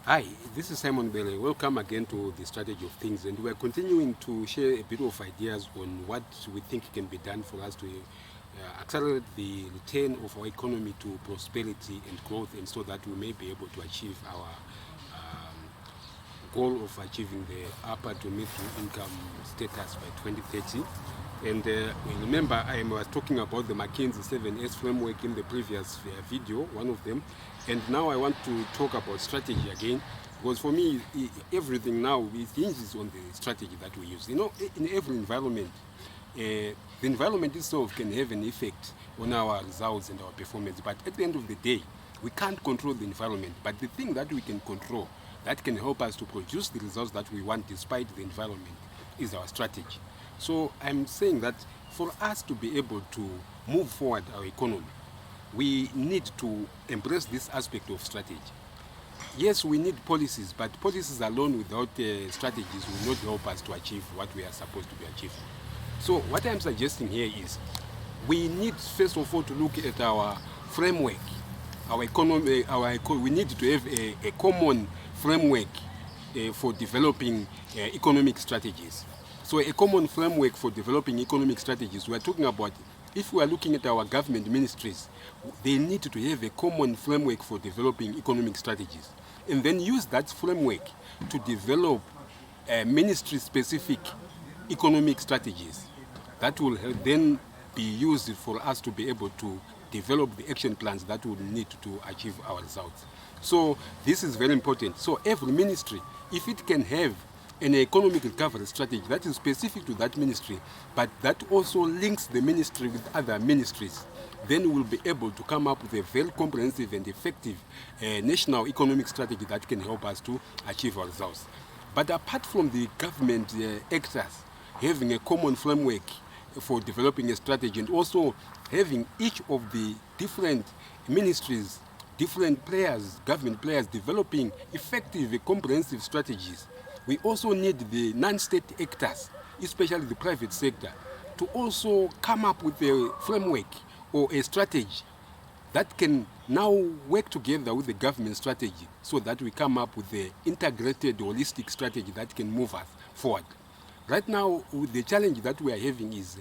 Hi, this is Simon Bailey. Welcome again to the Strategy of Things, and we're continuing to share a bit of ideas on what we think can be done for us to accelerate the return of our economy to prosperity and growth, and so that we may be able to achieve our goal of achieving the upper to middle income status by 2030. And remember, I was talking about the McKinsey 7S framework in the previous video, one of them. And now I want to talk about strategy again, because for me, everything now it hinges on the strategy that we use. You know, in every environment, the environment itself can have an effect on our results and our performance. But at the end of the day, we can't control the environment. But the thing that we can control, that can help us to produce the results that we want despite the environment, is our strategy. So I'm saying that for us to be able to move forward our economy, we need to embrace this aspect of strategy. Yes, we need policies, but policies alone without strategies will not help us to achieve what we are supposed to be achieving. So what I'm suggesting here is we need first of all to look at our framework, our economy, we need to have a common framework for developing economic strategies. So a common framework for developing economic strategies, we are talking about, if we are looking at our government ministries, they need to have a common framework for developing economic strategies, and then use that framework to develop ministry-specific economic strategies that will then be used for us to be able to develop the action plans that we need to achieve our results. So this is very important. So every ministry, if it can have an economic recovery strategy that is specific to that ministry, but that also links the ministry with other ministries, then we'll be able to come up with a very comprehensive and effective national economic strategy that can help us to achieve our results. But apart from the government actors having a common framework for developing a strategy, and also having each of the different ministries, different players, government players, developing effective and comprehensive strategies, we also need the non-state actors, especially the private sector, to also come up with a framework or a strategy that can now work together with the government strategy, so that we come up with an integrated, holistic strategy that can move us forward. Right now, the challenge that we are having is,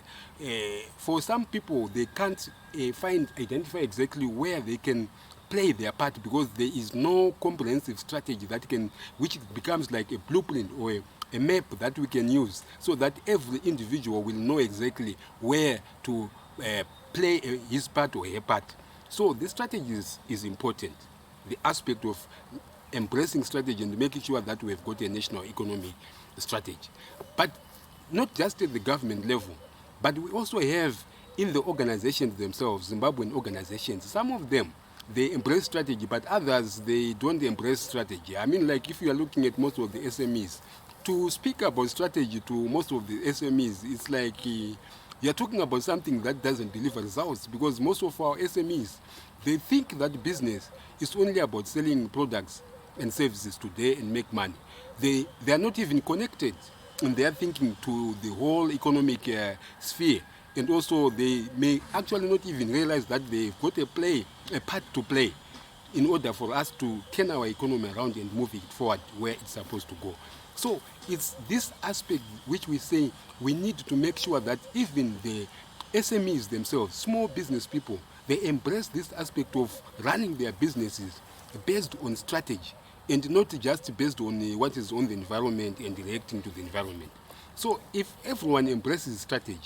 for some people, they can't identify exactly where they can play their part, because there is no comprehensive strategy that can, which becomes like a blueprint or a map that we can use, so that every individual will know exactly where to play his part or her part. So the strategy is important. The aspect of embracing strategy and making sure that we have got a national economic strategy. But not just at the government level, but we also have in the organizations themselves, Zimbabwean organizations, some of them, they embrace strategy, but others, they don't embrace strategy. I mean, like if you are looking at most of the SMEs, to speak about strategy to most of the SMEs, it's like you're talking about something that doesn't deliver results, because most of our SMEs, they think that business is only about selling products and services today and make money. They are not even connected in their thinking to the whole economic sphere. And also they may actually not even realize that they've got a part to play in order for us to turn our economy around and move it forward where it's supposed to go. So it's this aspect which we say we need to make sure that even the SMEs themselves, small business people, they embrace this aspect of running their businesses based on strategy, and not just based on what is on the environment and reacting to the environment. So if everyone embraces strategy,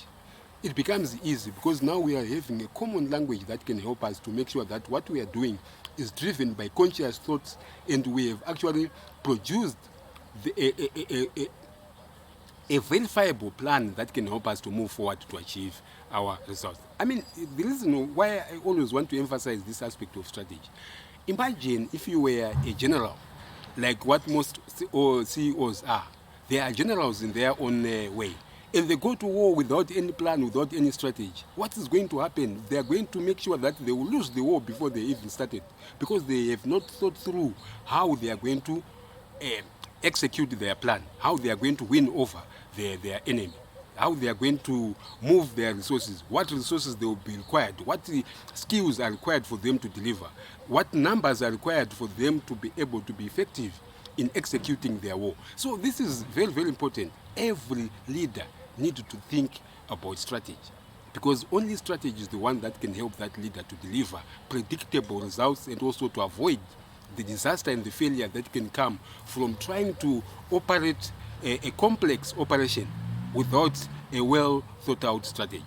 it becomes easy, because now we are having a common language that can help us to make sure that what we are doing is driven by conscious thoughts, and we have actually produced a verifiable plan that can help us to move forward to achieve our results. I mean, the reason why I always want to emphasize this aspect of strategy, imagine if you were a general, like what most CEOs are. They are generals in their own way. If they go to war without any plan, without any strategy, what is going to happen? They are going to make sure that they will lose the war before they even started, because they have not thought through how they are going to execute their plan, how they are going to win over their enemy. how they are going to move their resources, what resources they will be required, what skills are required for them to deliver, what numbers are required for them to be able to be effective in executing their war. So this is very, very important. Every leader needs to think about strategy, because only strategy is the one that can help that leader to deliver predictable results and also to avoid the disaster and the failure that can come from trying to operate a complex operation without a well thought out strategy.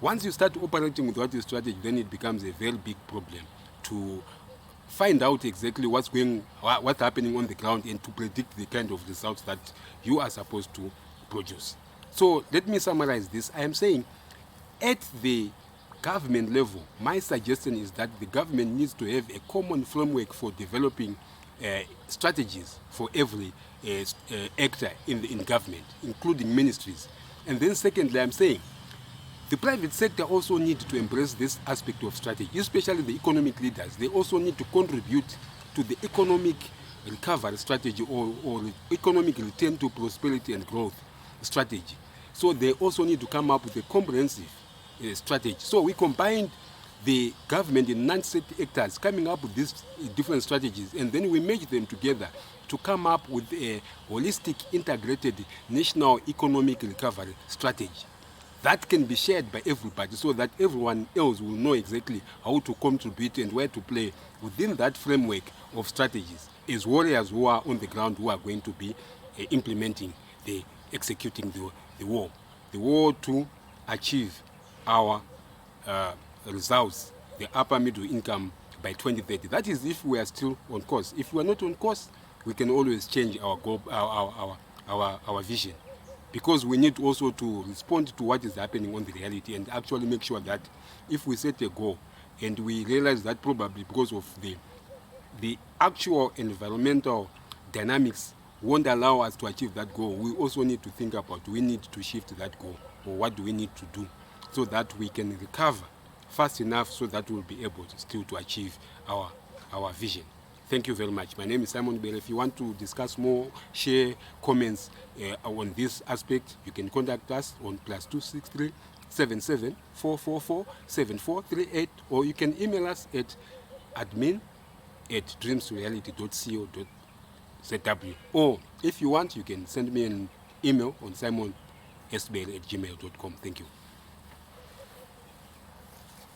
Once you start operating without a strategy, then it becomes a very big problem to find out exactly what's happening on the ground and to predict the kind of results that you are supposed to produce. So let me summarize this. I am saying at the government level, my suggestion is that the government needs to have a common framework for developing strategies for every actor in government, including ministries. And then secondly, I'm saying the private sector also needs to embrace this aspect of strategy, especially the economic leaders. They also need to contribute to the economic recovery strategy or economic return to prosperity and growth strategy. So they also need to come up with a comprehensive strategy. So we combined the government and non-state actors coming up with these different strategies, and then we merge them together to come up with a holistic, integrated national economic recovery strategy that can be shared by everybody, so that everyone else will know exactly how to contribute and where to play within that framework of strategies as warriors who are on the ground, who are going to be implementing executing the war to achieve our results, the upper middle income by 2030. That is if we are still on course. If we are not on course, we can always change our goal, our vision, because we need also to respond to what is happening on the reality and actually make sure that if we set a goal and we realize that probably because of the actual environmental dynamics won't allow us to achieve that goal, we also need to think about, do we need to shift that goal, or what do we need to do so that we can recover fast enough so that we'll be able still to achieve our vision. Thank you very much. My name is Simon Bell. If you want to discuss more, share comments on this aspect, you can contact us on +263 77 444 7438, or you can email us at admin@dreamsreality.co.zw, or if you want, you can send me an email on simonsbell@gmail.com. Thank you.